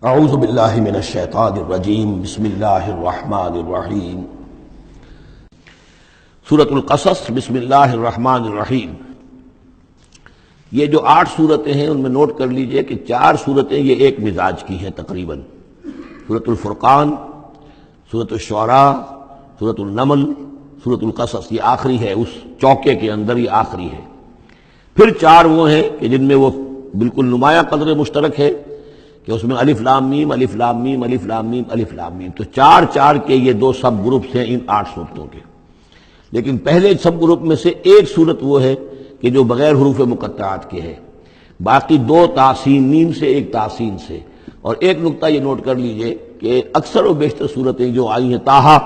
اعوذ باللہ من الشیطان الرجیم بسم اللہ الرحمن الرحیم سورۃ القصص بسم اللہ الرحمن الرحیم۔ یہ جو 8 صورتیں ہیں ان میں نوٹ کر لیجئے کہ 4 صورتیں یہ ایک مزاج کی ہیں تقریباً۔ سورۃ الفرقان، سورۃ الشعراء، سورۃ النمل، سورۃ القصص، یہ آخری ہے، اس چوکے کے اندر یہ آخری ہے۔ پھر 4 وہ ہیں کہ جن میں وہ بالکل نمایاں قدر مشترک ہے کہ اس میں الف لام میم الف لام میم الف لام میم الف لام میم، تو 4 کے یہ 2 سب گروپس ہیں ان 8 صورتوں کے۔ لیکن پہلے سب گروپ میں سے ایک صورت وہ ہے کہ جو بغیر حروف مقطعات کے ہے، باقی 2 تحسین میم سے، ایک تحسین سے۔ اور ایک نقطہ یہ نوٹ کر لیجئے کہ اکثر و بیشتر صورتیں جو آئی ہیں، طٰہٰ،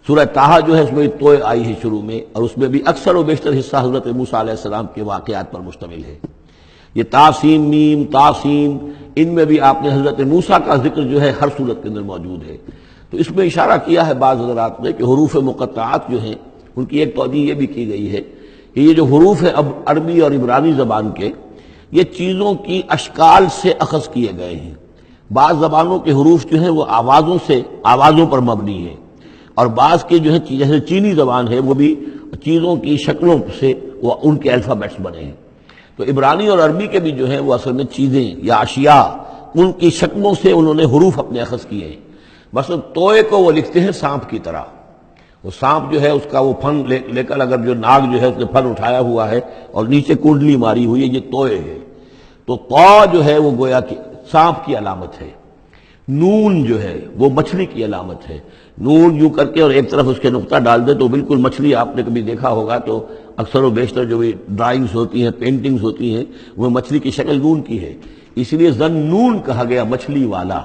سورہ طٰہٰ جو ہے اس میں توئے آئی ہے شروع میں، اور اس میں بھی اکثر و بیشتر حصہ حضرت موسیٰ علیہ السلام کے واقعات پر مشتمل ہے۔ یہ تاسین میم تاسین، ان میں بھی آپ نے حضرت موسیٰ کا ذکر جو ہے ہر صورت کے اندر موجود ہے۔ تو اس میں اشارہ کیا ہے بعض حضرات نے کہ حروف مقطعات جو ہیں ان کی ایک توجیہ یہ بھی کی گئی ہے کہ یہ جو حروف ہیں اب عربی اور عبرانی زبان کے، یہ چیزوں کی اشکال سے اخذ کیے گئے ہیں۔ بعض زبانوں کے حروف جو ہیں وہ آوازوں پر مبنی ہیں، اور بعض کے جو ہے جیسے چینی زبان ہے وہ بھی چیزوں کی شکلوں سے وہ ان کے الفابیٹس بنے ہیں۔ تو عبرانی اور عربی کے بھی جو ہیں وہ اصل میں چیزیں یا اشیاء، ان کی شکلوں سے انہوں نے حروف اپنے اخذ کیے ہیں۔ مثلا توئے کو وہ لکھتے ہیں سانپ کی طرح، وہ سانپ جو ہے اس کا وہ پھن لے کر اگر جو ناگ جو ہے اس نے پھن اٹھایا ہوا ہے اور نیچے کنڈلی ماری ہوئی ہے، یہ توئے ہے۔ تو طا جو ہے وہ گویا کہ سانپ کی علامت ہے، نون جو ہے وہ مچھلی کی علامت ہے۔ نون یوں کر کے اور ایک طرف اس کے نقطہ ڈال دے تو بالکل مچھلی، آپ نے کبھی دیکھا ہوگا تو اکثر و بیشتر جو بھی ڈرائنگز ہوتی ہیں، پینٹنگز ہوتی ہیں، وہ مچھلی کی شکل نون کی ہے، اس لیے ذن-نون کہا گیا، مچھلی والا۔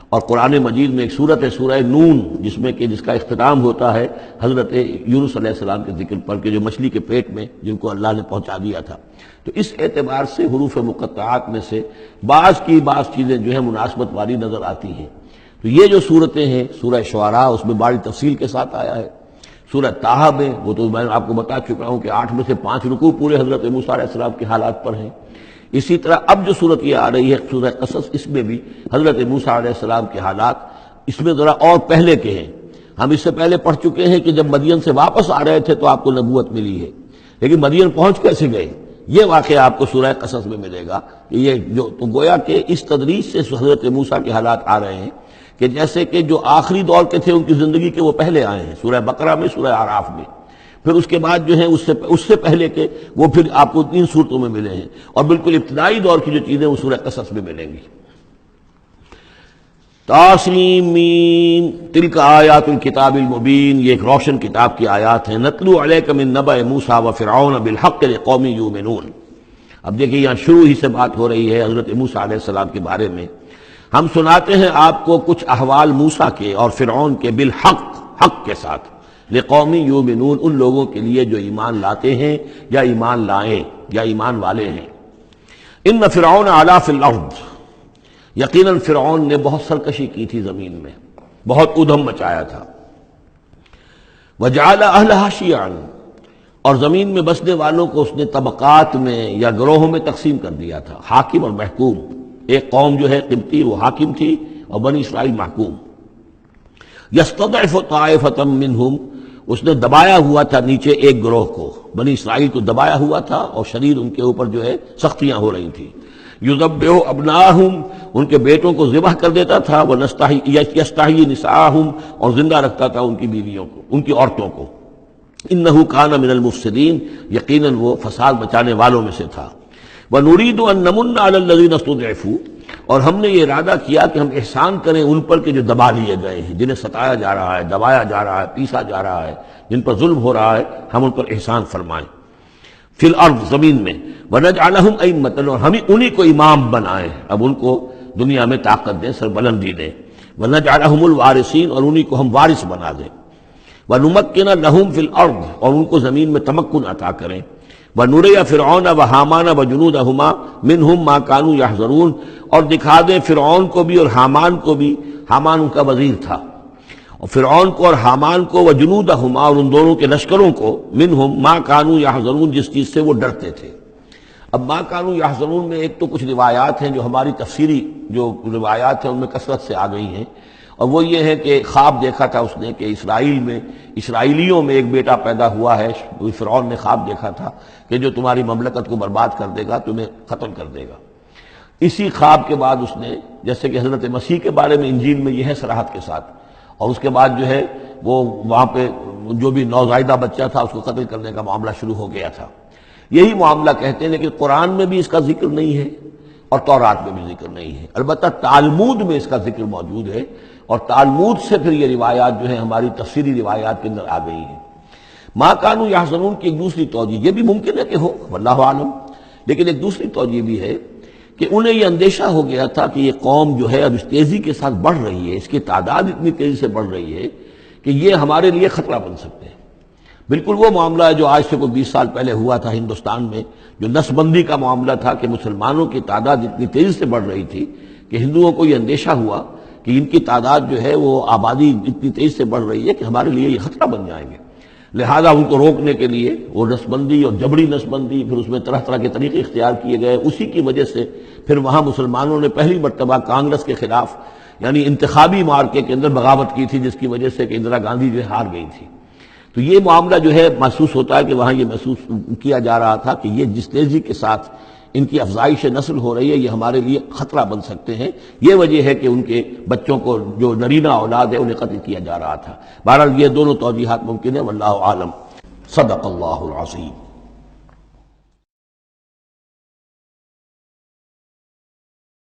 اور قرآن مجید میں ایک سورت ہے سورہ نون، جس کا اختتام ہوتا ہے حضرت یونس علیہ السلام کے ذکر پر کہ جو مچھلی کے پیٹ میں جن کو اللہ نے پہنچا دیا تھا۔ تو اس اعتبار سے حروف مقطعات میں سے بعض چیزیں جو ہیں مناسبت والی نظر آتی ہیں۔ تو یہ جو صورتیں ہیں، سورہ شعراء اس میں بڑی تفصیل کے ساتھ آیا ہے، سورہ طٰہٰ میں وہ تو میں آپ کو بتا چکا ہوں کہ 8 میں سے 5 رکوع پورے حضرت موسیٰ علیہ السلام کے حالات پر ہیں۔ اسی طرح اب جو صورت یہ آ رہی ہے سورہ قصص، اس میں بھی حضرت موسیٰ علیہ السلام کے حالات اس میں ذرا اور پہلے کے ہیں۔ ہم اس سے پہلے پڑھ چکے ہیں کہ جب مدین سے واپس آ رہے تھے تو آپ کو نبوت ملی ہے، لیکن مدین پہنچ کیسے گئے، یہ واقعہ آپ کو سورہ قصص میں ملے گا۔ کہ یہ جو تو گویا کہ اس تدریج سے حضرت موسیٰ کے حالات آ رہے ہیں کہ جیسے کہ جو آخری دور کے تھے ان کی زندگی کے وہ پہلے آئے ہیں، سورہ بقرہ میں، سورہ اعراف میں، پھر اس کے بعد جو ہے اس سے پہلے کے وہ پھر آپ کو 3 صورتوں میں ملے ہیں، اور بالکل ابتدائی دور کی جو چیزیں وہ سورہ قصص میں ملیں گی۔ طاسین میم تلک آیات الکتاب المبین، یہ ایک روشن کتاب کی آیات ہیں۔ نتلو علیک من نبأ موسیٰ وفرعون بالحق لقوم یؤمنون۔ اب دیکھیے یہاں شروع ہی سے بات ہو رہی ہے حضرت موسیٰ علیہ السلام کے بارے میں۔ ہم سناتے ہیں آپ کو کچھ احوال موسیٰ کے اور فرعون کے، بالحق، حق کے ساتھ، لقوم یؤمنون، ان لوگوں کے لیے جو ایمان لاتے ہیں یا ایمان لائیں یا ایمان والے ہیں۔ ان فرعون علا فی الارض، یقیناً فرعون نے بہت سرکشی کی تھی زمین میں، بہت ادھم مچایا تھا۔ وجعل اہلہا شیعا، اور زمین میں بسنے والوں کو اس نے طبقات میں یا گروہوں میں تقسیم کر دیا تھا، حاکم اور محکوم۔ ایک قوم جو ہے قبطی وہ حاکم تھی اور بنی اسرائیل محکوم۔ یستضعف طائفۃ منہم، اس نے دبایا ہوا تھا نیچے ایک گروہ کو، بنی اسرائیل کو دبایا ہوا تھا اور شدید ان کے اوپر جو ہے سختیاں ہو رہی تھیں۔ یذبح ابناءہم، ان کے بیٹوں کو ذبح کر دیتا تھا، یستحیی نساءہم، اور زندہ رکھتا تھا ان کی بیویوں کو، ان کی عورتوں کو۔ انہ کان من المفسدین، یقیناً وہ فساد مچانے والوں میں سے تھا۔ وَنُرِيدُ أَن نَّمُنَّ عَلَى الَّذِينَ اسْتُضْعِفُوا، اور ہم نے یہ ارادہ کیا کہ ہم احسان کریں ان پر کہ جو دبا لیے گئے ہیں، جنہیں ستایا جا رہا ہے، دبایا جا رہا ہے، پیسا جا رہا ہے، جن پر ظلم ہو رہا ہے، ہم ان پر احسان فرمائیں۔ فی الارض، زمین میں، وَنَجْعَلَهُمْ أَئِمَّةً، اور ہم انہی کو امام بنائیں، اب ان کو دنیا میں طاقت دیں، سربلندی دیں۔ وَنَجْعَلَهُمُ الْوَارِثِينَ، اور انہی کو ہم وارث بنا دیں۔ وَنُمَكِّنَ لَهُمْ فِي الْأَرْضِ، اور ان کو زمین میں تمکن عطا کریں۔ وَنُرِيَ فِرْعَوْنَ وَحَامَانَ وَجُنُودَهُمَا مِنْهُمْ مَا كَانُوا يَحْذَرُونَ، اور دکھا دیں فرعون کو بھی اور حامان کو بھی، حامان ان کا وزیر تھا، اور فرعون کو اور حامان کو، وجنودہما، اور ان دونوں کے لشکروں کو، منہم ما کانوا یحذرون، جس چیز سے وہ ڈرتے تھے۔ اب ما کانوا یحذرون میں ایک تو کچھ روایات ہیں جو ہماری تفسیری جو روایات ہیں ان میں کثرت سے آ گئی ہیں، اور وہ یہ ہے کہ خواب دیکھا تھا اس نے کہ اسرائیلیوں میں ایک بیٹا پیدا ہوا ہے، فرعون نے خواب دیکھا تھا کہ جو تمہاری مملکت کو برباد کر دے گا، تمہیں ختم کر دے گا۔ اسی خواب کے بعد اس نے، جیسے کہ حضرت مسیح کے بارے میں انجیل میں یہ ہے صراحت کے ساتھ، اور اس کے بعد جو ہے وہ وہاں پہ جو بھی نوزائیدہ بچہ تھا اس کو قتل کرنے کا معاملہ شروع ہو گیا تھا۔ یہی معاملہ کہتے ہیں، لیکن قرآن میں بھی اس کا ذکر نہیں ہے اور تورات میں بھی ذکر نہیں ہے، البتہ تالمود میں اس کا ذکر موجود ہے، اور تالمود سے پھر یہ روایات جو ہیں ہماری تفسیری روایات کے اندر آ گئی ہیں۔ ما کانوا یحزنون کی ایک دوسری توجہ یہ بھی ممکن ہے کہ ہو، واللہ عالم، لیکن ایک دوسری توجہ بھی ہے کہ انہیں یہ اندیشہ ہو گیا تھا کہ یہ قوم جو ہے اب اس تیزی کے ساتھ بڑھ رہی ہے، اس کی تعداد اتنی تیزی سے بڑھ رہی ہے کہ یہ ہمارے لیے خطرہ بن سکتے ہیں۔ بالکل وہ معاملہ ہے جو آج سے کوئی 20 سال پہلے ہوا تھا ہندوستان میں، جو نسل بندی کا معاملہ تھا کہ مسلمانوں کی تعداد اتنی تیزی سے بڑھ رہی تھی کہ ہندوؤں کو یہ اندیشہ ہوا کہ ان کی تعداد جو ہے وہ آبادی اتنی تیزی سے بڑھ رہی ہے کہ ہمارے لیے یہ خطرہ بن جائیں گے، لہذا ان کو روکنے کے لیے وہ نسل بندی اور جبری نسل بندی، پھر اس میں طرح طرح کے طریقے اختیار کیے گئے۔ اسی کی وجہ سے پھر وہاں مسلمانوں نے پہلی مرتبہ کانگریس کے خلاف یعنی انتخابی مارکے کے اندر بغاوت کی تھی، جس کی وجہ سے کہ اندرا گاندھی جو ہے ہار گئی تھی۔ تو یہ معاملہ جو ہے محسوس ہوتا ہے کہ وہاں یہ محسوس کیا جا رہا تھا کہ یہ جس تیزی کے ساتھ ان کی افزائش نسل ہو رہی ہے یہ ہمارے لیے خطرہ بن سکتے ہیں، یہ وجہ ہے کہ ان کے بچوں کو جو نرینہ اولاد ہے انہیں قتل کیا جا رہا تھا۔ بہرحال یہ دونوں توجیحات ممکن ہے، واللہ عالم۔ صدق اللہ العظیم۔